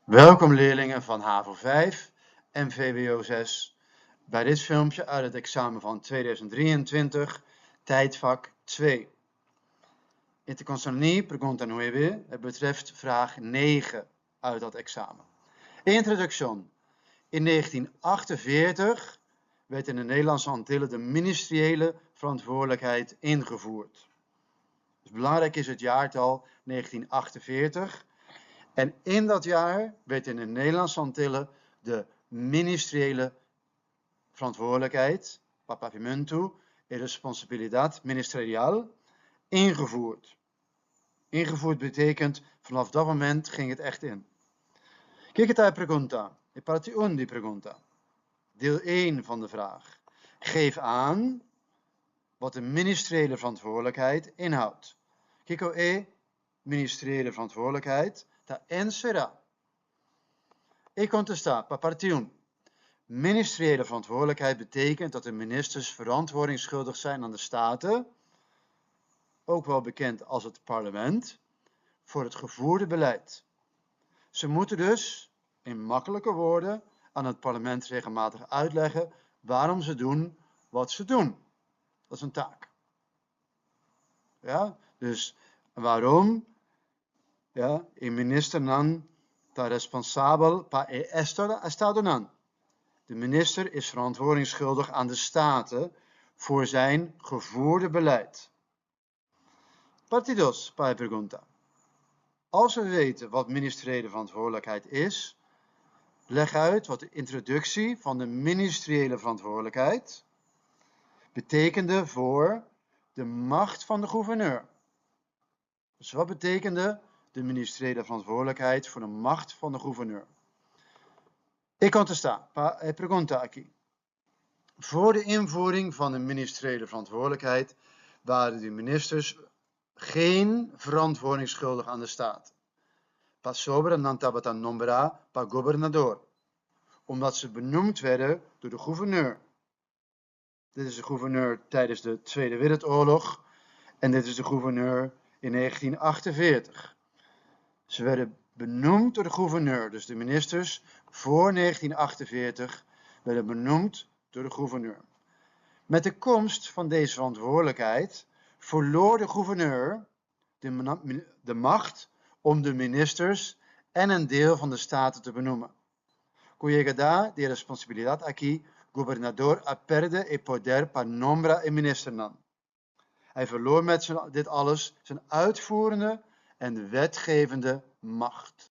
Welkom leerlingen van HAVO 5 en VWO 6 bij dit filmpje uit het examen van 2023, tijdvak 2. Interconsonie pregunta 9, het betreft vraag 9 uit dat examen. Introduction. In 1948 werd in de Nederlandse Antillen de ministeriële verantwoordelijkheid ingevoerd. Dus belangrijk is het jaartal 1948. En in dat jaar werd in de Nederlandse Antillen de ministeriële verantwoordelijkheid, papavimento e responsabilidad ministerial, ingevoerd. Ingevoerd betekent, vanaf dat moment ging het echt in. Kijk het uit pregunta. E parte 1 di pregunta. Deel 1 van de vraag. Geef aan wat de ministeriële verantwoordelijkheid inhoudt. Kiko ministeriële verantwoordelijkheid. Ta ensera. E contesta, pa parte 1. Ministeriële verantwoordelijkheid betekent dat de ministers verantwoordingsschuldig zijn aan de Staten, ook wel bekend als het parlement, voor het gevoerde beleid. Ze moeten dus, in makkelijke woorden, aan het parlement regelmatig uitleggen waarom ze doen wat ze doen. Dat is een taak. Ja, dus waarom? Ja, een minister dan ta responsabel pa estado nan. De minister is verantwoordingsschuldig aan de Staten voor zijn gevoerde beleid. Partidos, pa pregunta. Als we weten wat ministeriële verantwoordelijkheid is, leg uit wat de introductie van de ministeriële verantwoordelijkheid betekende voor de macht van de gouverneur. Dus wat betekende de ministeriële verantwoordelijkheid voor de macht van de gouverneur? E contesta, pa pregunta aqui. Voor de invoering van de ministeriële verantwoordelijkheid waren de ministers geen verantwoordingsschuldig aan de staat. Pa sobra non tabatan nombra pa gobernador. Omdat ze benoemd werden door de gouverneur. Dit is de gouverneur tijdens de Tweede Wereldoorlog en dit is de gouverneur in 1948. Ze werden benoemd door de gouverneur, dus de ministers voor 1948 werden benoemd door de gouverneur. Met de komst van deze verantwoordelijkheid verloor de gouverneur de macht om de ministers en een deel van de staten te benoemen. Llegada de responsabilidad aquí, gobernador a perde e poder pa nombra e minister nan. Hij verloor met dit alles zijn uitvoerende en wetgevende macht.